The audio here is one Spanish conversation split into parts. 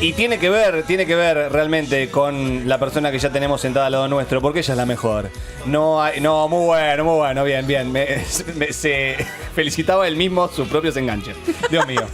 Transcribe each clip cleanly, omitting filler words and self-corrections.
Y tiene que ver realmente con la persona que ya tenemos sentada al lado nuestro, porque ella es la mejor. Muy bueno, bien. Se felicitaba él mismo sus propios enganches. Dios mío,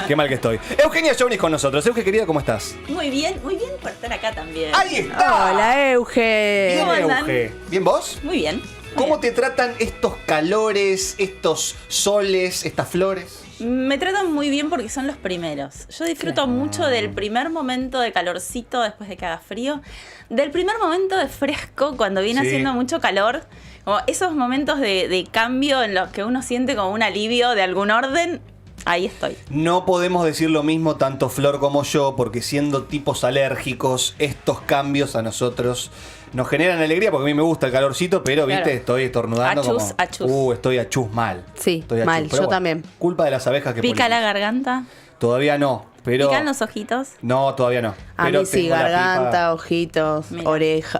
qué mal que estoy. Eugenia Jones con nosotros. Euge, querida, ¿cómo estás? Muy bien por estar acá también. ¡Ahí está! Hola, Euge. Bien, ¿Cómo andan? Euge. ¿Bien vos? Muy bien. ¿Cómo te tratan estos calores, estos soles, estas flores? Me tratan muy bien porque son los primeros. Yo disfruto mucho del primer momento de calorcito después de que haga frío, del primer momento de fresco cuando viene haciendo mucho calor, como esos momentos de cambio en los que uno siente como un alivio de algún orden. Ahí estoy. No podemos decir lo mismo tanto Flor como yo, porque siendo tipos alérgicos, estos cambios a nosotros nos generan alegría, porque a mí me gusta el calorcito, pero Claro. viste, estoy estornudando Achus. estoy achus mal. Sí, Estoy achus. mal, Pero yo bueno, también. Culpa de las abejas que ¿Pica la polinizan. garganta? Todavía no, pero... ¿Pican los ojitos? No, todavía no. A Pero mí sí, tengo la garganta, pipa- ojitos, Mira.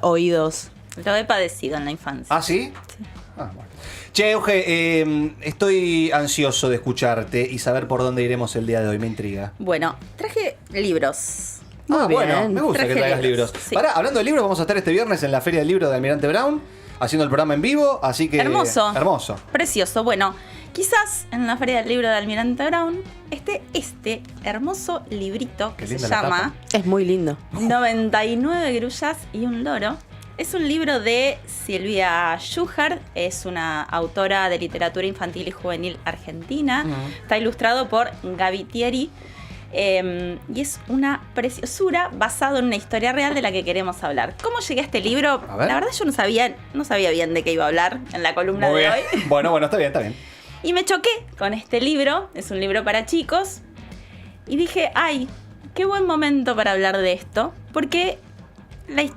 oídos. Lo he padecido en la infancia. ¿Ah, sí? Ah, bueno. Che, Euge, estoy ansioso de escucharte y saber por dónde iremos el día de hoy, me intriga. Bueno, traje libros. Muy bien. Bueno, me gusta Traje que traigas libros, libros. sí. Pará, hablando de libros, vamos a estar este viernes en la Feria del Libro de Almirante Brown, haciendo el programa en vivo, así que... Hermoso. Hermoso. Precioso. Bueno, quizás en la Feria del Libro de Almirante Brown esté este hermoso librito Qué que se linda la llama Es muy lindo. 99 grullas y un loro. Es un libro de Silvia Schuhart, es una autora de literatura infantil y juvenil argentina. Está ilustrado por Gaby Thierry. Y es una preciosura basado en una historia real de la que queremos hablar. ¿Cómo llegué a este libro? A ver. La verdad yo no sabía bien de qué iba a hablar en la columna Muy de bien. hoy. Bueno, está bien. Y me choqué con este libro, es un libro para chicos, y dije, ay, qué buen momento para hablar de esto, porque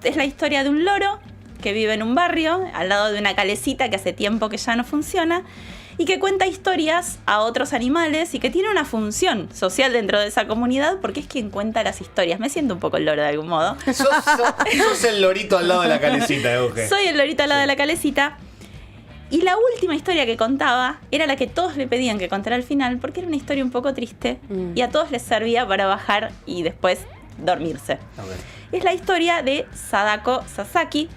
es la historia de un loro que vive en un barrio, al lado de una calecita que hace tiempo que ya no funciona, y que cuenta historias a otros animales y que tiene una función social dentro de esa comunidad porque es quien cuenta las historias. Me siento un poco el loro de algún modo. Sos el lorito al lado de la calecita, Euge. Soy el lorito al lado de la calecita. Y la última historia que contaba era la que todos le pedían que contara al final porque era una historia un poco triste y a todos les servía para bajar y después dormirse. A ver. Es la historia de Sadako Sasaki,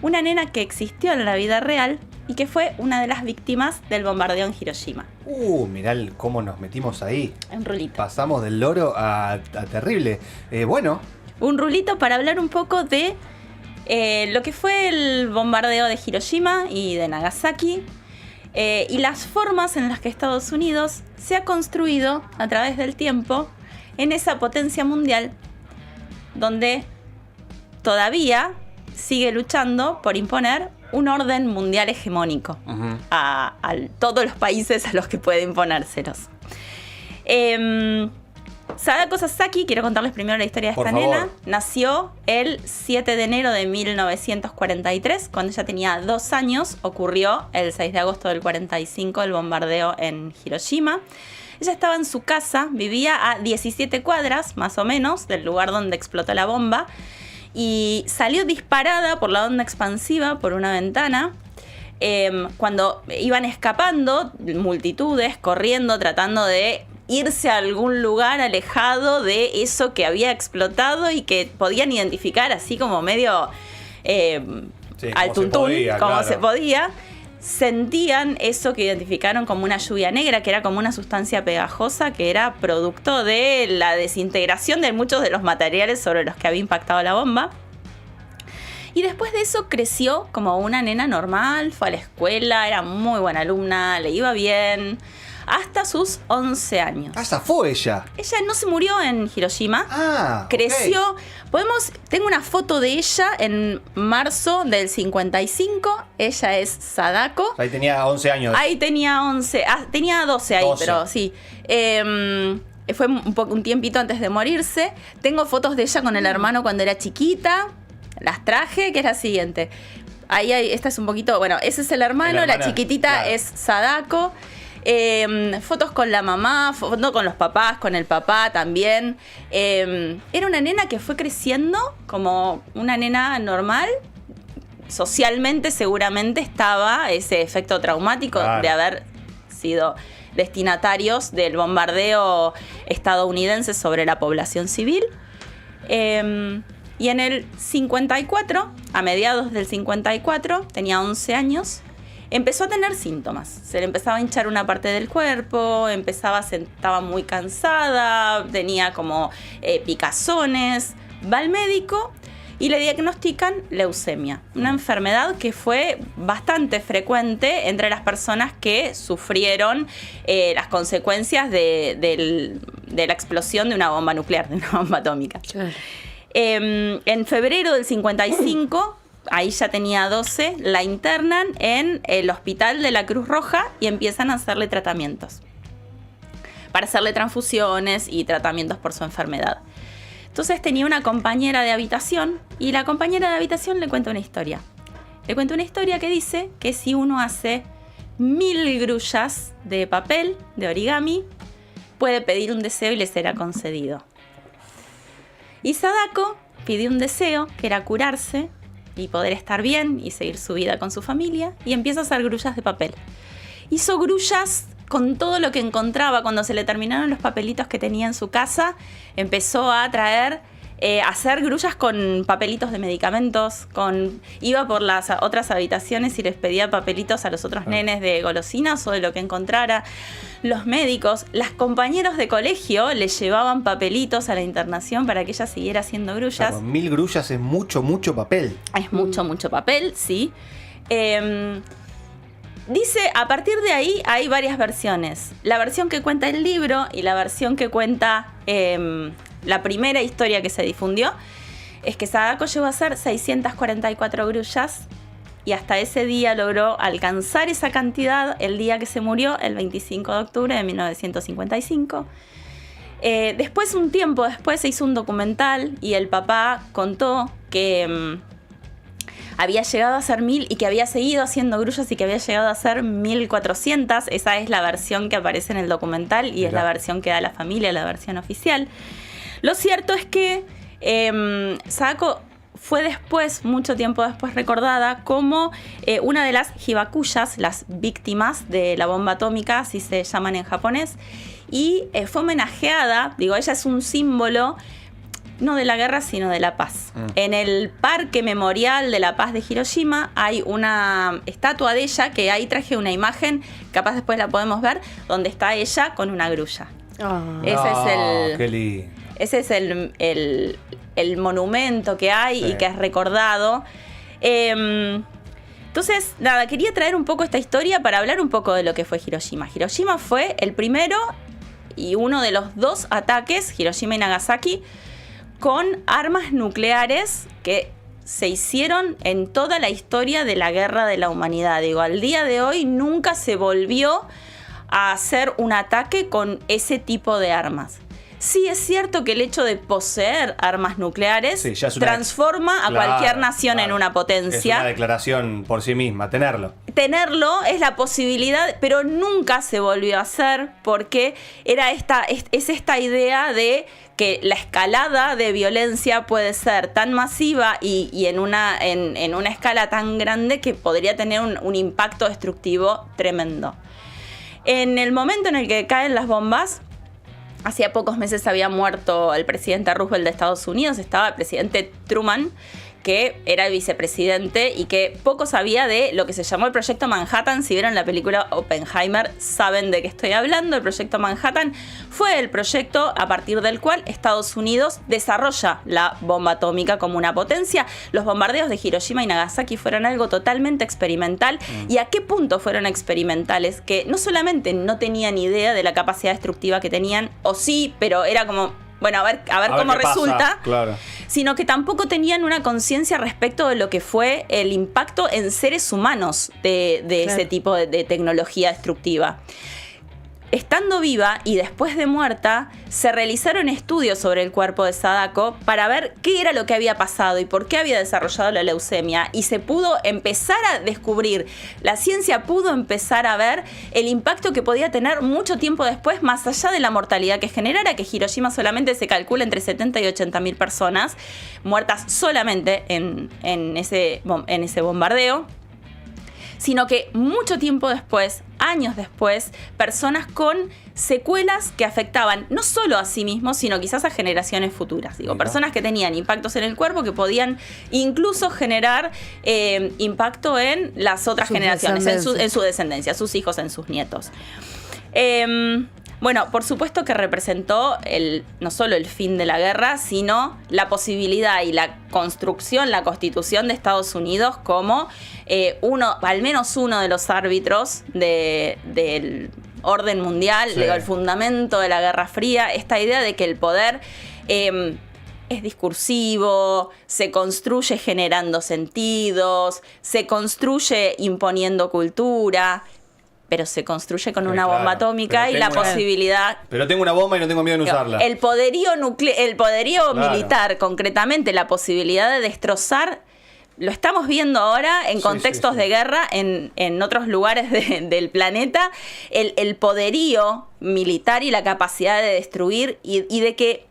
una nena que existió en la vida real y que fue una de las víctimas del bombardeo en Hiroshima. Mirá cómo nos metimos ahí. Un rulito. Pasamos del loro a terrible. Bueno, Un rulito para hablar un poco de lo que fue el bombardeo de Hiroshima y de Nagasaki y las formas en las que Estados Unidos se ha construido a través del tiempo en esa potencia mundial donde todavía sigue luchando por imponer un orden mundial hegemónico a todos los países a los que puede imponérselos. Sadako Sasaki, quiero contarles primero la historia de Por esta favor. nena. Nació el 7 de enero de 1943. Cuando ella tenía 2 años, ocurrió el 6 de agosto del 45 el bombardeo en Hiroshima. Ella estaba en su casa, vivía a 17 cuadras, más o menos, del lugar donde explotó la bomba. Y salió disparada por la onda expansiva por una ventana. Cuando iban escapando multitudes, corriendo, tratando de irse a algún lugar alejado de eso que había explotado y que podían identificar así como medio al tuntún, como se podía, sentían eso que identificaron como una lluvia negra, que era como una sustancia pegajosa que era producto de la desintegración de muchos de los materiales sobre los que había impactado la bomba. Y después de eso creció como una nena normal, fue a la escuela, era muy buena alumna, le iba bien, hasta sus 11 años. Ah, esa fue ella. Ella no se murió en Hiroshima. Ah, Creció. ok. Tengo una foto de ella en marzo del 55. Ella es Sadako. Ahí tenía 11 años. Ahí tenía 11. Tenía 12 ahí, 12. pero sí. Fue un tiempito antes de morirse. Tengo fotos de ella con el hermano cuando era chiquita. Las traje, que es la siguiente. Esta es un poquito. Bueno, ese es el hermano. La chiquitita claro. es Sadako. Fotos con la mamá, fotos con los papás, con el papá también. Era una nena que fue creciendo como una nena normal. Socialmente seguramente estaba ese efecto traumático de haber sido destinatarios del bombardeo estadounidense sobre la población civil. Y en el 54, a mediados del 54, tenía 11 años, empezó a tener síntomas. Se le empezaba a hinchar una parte del cuerpo, estaba muy cansada, tenía como picazones. Va al médico y le diagnostican leucemia, una enfermedad que fue bastante frecuente entre las personas que sufrieron las consecuencias de la explosión de una bomba nuclear, de una bomba atómica. Claro. En febrero del 55, ahí ya tenía 12, la internan en el hospital de la Cruz Roja y empiezan a hacerle tratamientos, para hacerle transfusiones y tratamientos por su enfermedad. Entonces tenía una compañera de habitación y la compañera de habitación le cuenta una historia. Le cuenta una historia que dice que si uno hace 1000 grullas de papel, de origami, puede pedir un deseo y le será concedido. Y Sadako pidió un deseo, que era curarse y poder estar bien y seguir su vida con su familia, y empieza a hacer grullas de papel. Hizo grullas con todo lo que encontraba. Cuando se le terminaron los papelitos que tenía en su casa, empezó a hacer grullas con papelitos de medicamentos, iba por las otras habitaciones y les pedía papelitos a los otros nenes de golosinas o de lo que encontrara. Los médicos, las compañeros de colegio le llevaban papelitos a la internación para que ella siguiera haciendo grullas. Claro, 1000 grullas es mucho papel. Es mucho papel, sí. Dice, a partir de ahí hay varias versiones. La versión que cuenta el libro y la versión que cuenta la primera historia que se difundió es que Sadako llegó a hacer 644 grullas y hasta ese día logró alcanzar esa cantidad el día que se murió, el 25 de octubre de 1955. Después, un tiempo después, se hizo un documental y el papá contó que había llegado a hacer 1000 y que había seguido haciendo grullas y que había llegado a hacer 1400. Esa es la versión que aparece en el documental y Mirá. es la versión que da la familia, la versión oficial. Lo cierto es que Sadako fue después, mucho tiempo después, recordada como una de las hibakuyas, las víctimas de la bomba atómica, así se llaman en japonés, y fue homenajeada. Ella es un símbolo no de la guerra, sino de la paz. En el Parque Memorial de la Paz de Hiroshima hay una estatua de ella, que ahí traje una imagen, capaz después la podemos ver, donde está ella con una grulla. Qué lindo. Ese es el monumento que hay, sí, y que es recordado. Entonces, nada, quería traer un poco esta historia para hablar un poco de lo que fue Hiroshima. Hiroshima fue el primero y uno de los 2 ataques, Hiroshima y Nagasaki, con armas nucleares que se hicieron en toda la historia de la guerra de la humanidad. Al día de hoy nunca se volvió a hacer un ataque con ese tipo de armas. Sí es cierto que el hecho de poseer armas nucleares transforma a cualquier nación en una potencia. Es una declaración por sí misma, tenerlo es la posibilidad, pero nunca se volvió a hacer porque era esta idea de que la escalada de violencia puede ser tan masiva y en una escala tan grande que podría tener un impacto destructivo tremendo. En el momento en el que caen las bombas, hacía pocos meses había muerto el presidente Roosevelt de Estados Unidos, estaba el presidente Truman, que era el vicepresidente y que poco sabía de lo que se llamó el Proyecto Manhattan. Si vieron la película Oppenheimer, saben de qué estoy hablando. El Proyecto Manhattan fue el proyecto a partir del cual Estados Unidos desarrolla la bomba atómica como una potencia. Los bombardeos de Hiroshima y Nagasaki fueron algo totalmente experimental. ¿Y a qué punto fueron experimentales? Que no solamente no tenían idea de la capacidad destructiva que tenían, o sí, pero era como, bueno, a ver cómo resulta, claro, sino que tampoco tenían una conciencia respecto de lo que fue el impacto en seres humanos de ese tipo de tecnología destructiva. Estando viva y después de muerta, se realizaron estudios sobre el cuerpo de Sadako para ver qué era lo que había pasado y por qué había desarrollado la leucemia, y se pudo empezar a descubrir, la ciencia pudo empezar a ver el impacto que podía tener mucho tiempo después, más allá de la mortalidad que generara, que Hiroshima solamente se calcula entre 70 y 80.000 personas muertas solamente en ese bombardeo, sino que mucho tiempo después años después, personas con secuelas que afectaban no solo a sí mismos, sino quizás a generaciones futuras. Digo, personas que tenían impactos en el cuerpo que podían incluso generar impacto en las otras generaciones, en su descendencia, sus hijos, en sus nietos. Bueno, por supuesto que representó no solo el fin de la guerra, sino la posibilidad y la construcción, la constitución de Estados Unidos como al menos uno de los árbitros del orden mundial, sí, el fundamento de la Guerra Fría, esta idea de que el poder es discursivo, se construye generando sentidos, se construye imponiendo cultura, pero se construye con una bomba atómica y la posibilidad... Pero tengo una bomba y no tengo miedo en usarla. El poderío militar, concretamente, la posibilidad de destrozar, lo estamos viendo ahora en contextos de guerra en otros lugares del planeta, el poderío militar y la capacidad de destruir y de que...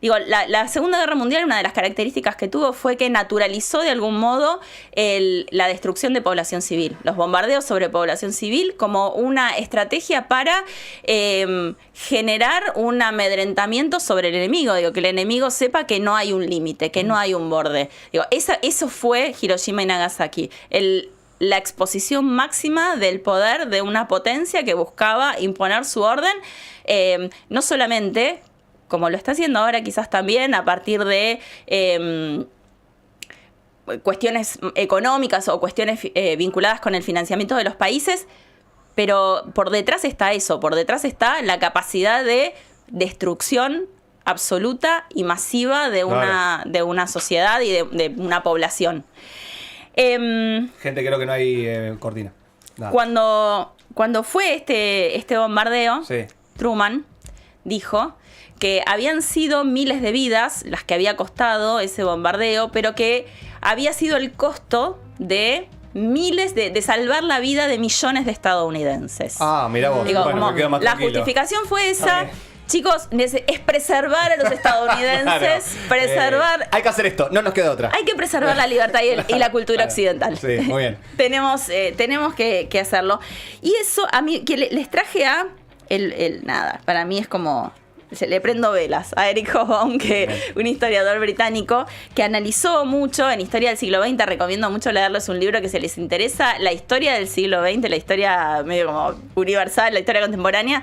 Digo, la Segunda Guerra Mundial, una de las características que tuvo fue que naturalizó de algún modo la destrucción de población civil, los bombardeos sobre población civil como una estrategia para generar un amedrentamiento sobre el enemigo. Digo, que el enemigo sepa que no hay un límite, que no hay un borde. Digo, eso fue Hiroshima y Nagasaki. La exposición máxima del poder de una potencia que buscaba imponer su orden, no solamente... como lo está haciendo ahora quizás también a partir de cuestiones económicas o cuestiones vinculadas con el financiamiento de los países, pero por detrás está eso, por detrás está la capacidad de destrucción absoluta y masiva de una sociedad y de una población. Gente, creo que no hay cortina. Nada. Cuando fue este bombardeo, sí, Truman dijo que habían sido miles de vidas las que había costado ese bombardeo, pero que había sido el costo de miles de salvar la vida de millones de estadounidenses. Ah, mirá vos. Digo, bueno, me quedo más la tranquilo. Justificación fue esa. Chicos, es preservar a los estadounidenses, preservar... hay que hacer esto, no nos queda otra. Hay que preservar la libertad y la cultura occidental. Sí, muy bien. tenemos que hacerlo. Y eso, a mí, que les traje a... nada, para mí es como... Le prendo velas a Eric Hobsbawm, un historiador británico que analizó mucho en historia del siglo XX. Recomiendo mucho leerles un libro que se les interesa la historia del siglo XX, la historia medio como universal, la historia contemporánea.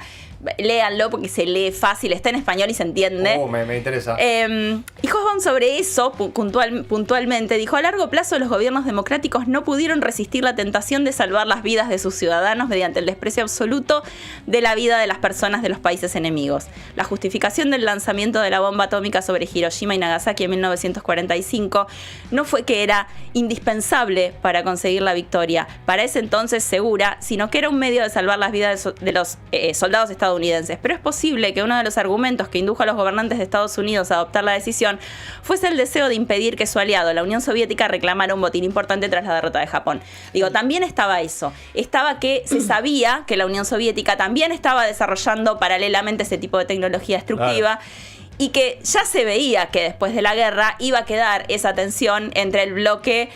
Léanlo porque se lee fácil, está en español y se entiende. Me interesa. Y Hobsbawm sobre eso, puntualmente, dijo: a largo plazo los gobiernos democráticos no pudieron resistir la tentación de salvar las vidas de sus ciudadanos mediante el desprecio absoluto de la vida de las personas de los países enemigos. La justificación del lanzamiento de la bomba atómica sobre Hiroshima y Nagasaki en 1945 no fue que era indispensable para conseguir la victoria, para ese entonces segura, sino que era un medio de salvar las vidas de los soldados estadounidenses. Pero es posible que uno de los argumentos que indujo a los gobernantes de Estados Unidos a adoptar la decisión fuese el deseo de impedir que su aliado, la Unión Soviética, reclamara un botín importante tras la derrota de Japón. Digo, también estaba eso. Estaba que se sabía que la Unión Soviética también estaba desarrollando paralelamente ese tipo de tecnología destructiva. Claro. Y que ya se veía que después de la guerra iba a quedar esa tensión entre el bloque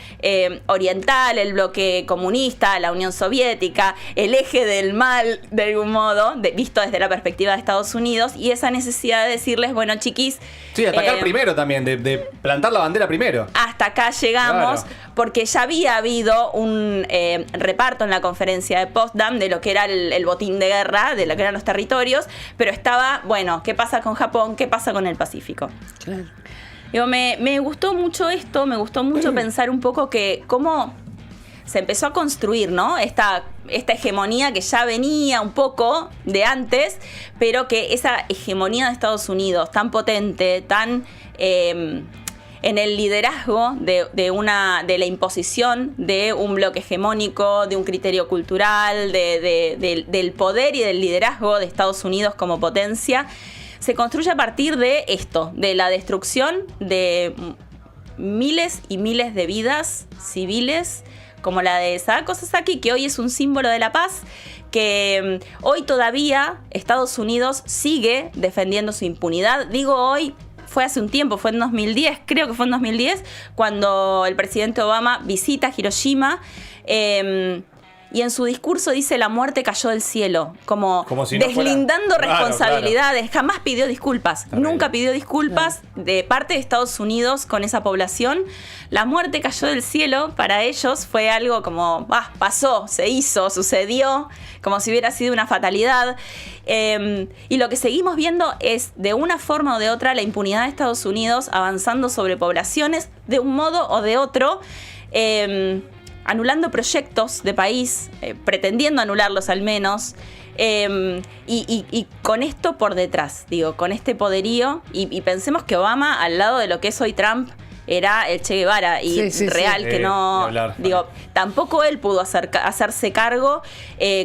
oriental, el bloque comunista, la Unión Soviética, el eje del mal, de algún modo, visto desde la perspectiva de Estados Unidos, y esa necesidad de decirles, bueno, chiquis... Sí, atacar primero también, de plantar la bandera primero. Hasta acá llegamos, claro, porque ya había habido un reparto en la conferencia de Potsdam de lo que era el botín de guerra, de lo que eran los territorios, pero estaba, bueno, ¿qué pasa con Japón? ¿Qué pasa con el Pacífico? Claro. Digo, me gustó mucho esto, me gustó mucho pensar un poco que cómo se empezó a construir, ¿no? Esta hegemonía que ya venía un poco de antes, pero que esa hegemonía de Estados Unidos tan potente, tan en el liderazgo de la imposición de un bloque hegemónico, de un criterio cultural, del poder y del liderazgo de Estados Unidos como potencia, se construye a partir de esto, de la destrucción de miles y miles de vidas civiles, como la de Sadako Sasaki, que hoy es un símbolo de la paz, que hoy todavía Estados Unidos sigue defendiendo su impunidad. Digo hoy, fue hace un tiempo, fue en 2010, creo que fue en 2010, cuando el presidente Obama visita Hiroshima, y en su discurso dice la muerte cayó del cielo, como si no deslindando fuera... responsabilidades. Jamás pidió disculpas, nunca pidió disculpas de parte de Estados Unidos con esa población. La muerte cayó del cielo, para ellos fue algo como, pasó, se hizo, sucedió, como si hubiera sido una fatalidad. Y lo que seguimos viendo es, de una forma o de otra, la impunidad de Estados Unidos avanzando sobre poblaciones de un modo o de otro, anulando proyectos de país, pretendiendo anularlos al menos, y con esto por detrás, digo, con este poderío, y pensemos que Obama, al lado de lo que es hoy Trump, era el Che Guevara, y real que no, digo, tampoco él pudo hacerse cargo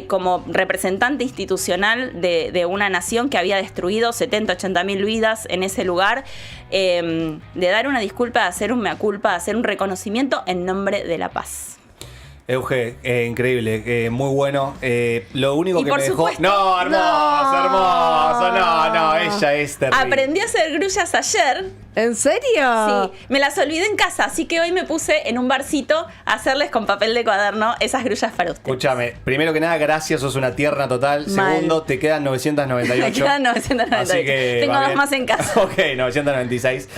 como representante institucional de una nación que había destruido 70-80 mil vidas en ese lugar, de dar una disculpa, de hacer un mea culpa, de hacer un reconocimiento en nombre de la paz. Euge, increíble, muy bueno. Lo único Y que por me dejó... supuesto- No, hermoso. No, ella es terrible. Aprendí a hacer grullas ayer. ¿En serio? Sí, me las olvidé en casa, así que hoy me puse en un barcito a hacerles con papel de cuaderno esas grullas para ustedes. Escúchame, primero que nada, gracias, sos una tierna total. Mal. Segundo, te quedan 998. Me quedan 998. Así que Tengo va dos bien. más en casa. Ok, 996.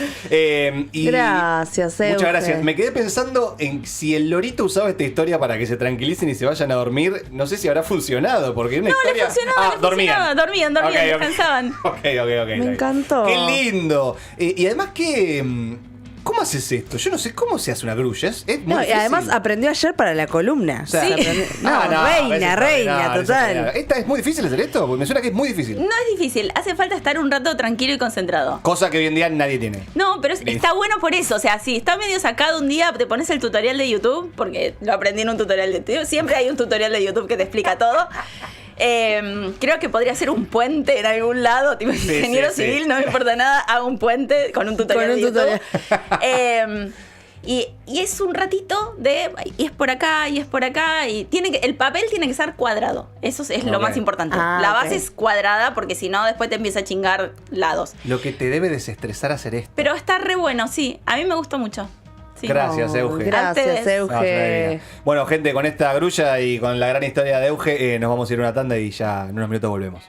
Y Gracias, Euge. muchas gracias. Me quedé pensando en si el lorito usaba esta historia para que se tranquilicen y se vayan a dormir. No sé si habrá funcionado, porque una No, historia... le funcionaba, dormían. dormían, Ok, ok. descansaban. Ok. Me encantó. Qué lindo. Y además que... ¿Cómo haces esto? Yo no sé cómo se hace una grulla. Es muy No, y difícil. además aprendió ayer para la columna. O sea, Sí. Reina, total. ¿Esta es muy difícil hacer esto? Porque me suena que es muy difícil. No es difícil, hace falta estar un rato tranquilo y concentrado. Cosa que hoy en día nadie tiene. No, pero Listo. está bueno por eso. O sea, si está medio sacado un día, te pones el tutorial de YouTube, porque lo aprendí en un tutorial de YouTube. Siempre hay un tutorial de YouTube que te explica todo. Creo que podría ser un puente en algún lado, tipo Sí, ingeniero sí, civil, sí. no me importa nada, hago un puente con un tutorial Con un de YouTube. Y es un ratito de, y es por acá, y es por acá, y el papel tiene que ser cuadrado. Eso es lo Ok. más importante. Ah, La ok. base es cuadrada, porque si no, después te empieza a chingar lados. Lo que te debe desestresar hacer esto. Pero está re bueno, sí. A mí me gustó mucho. Sí. Gracias, Euge. Gracias, Ustedes. No, Euge. divina. Bueno, gente, con esta grulla y con la gran historia de Euge, nos vamos a ir a una tanda y ya en unos minutos volvemos.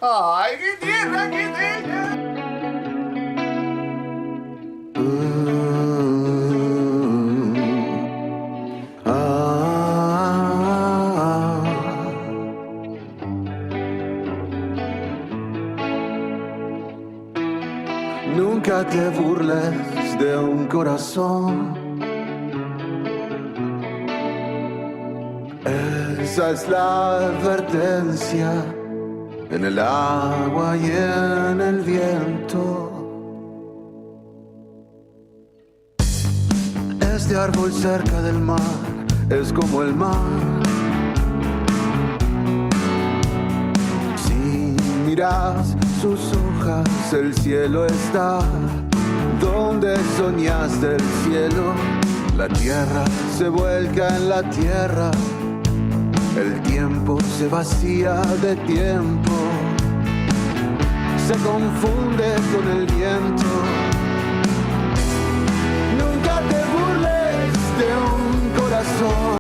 ¡Ay, qué tierra, qué tierra! Nunca te burles de un corazón. Esa es la advertencia en el agua y en el viento. Este árbol cerca del mar es como el mar. Si miras sus hojas, el cielo está donde soñaste el cielo. La tierra se vuelca en la tierra. El tiempo se vacía de tiempo. Se confunde con el viento. Nunca te burles de un corazón.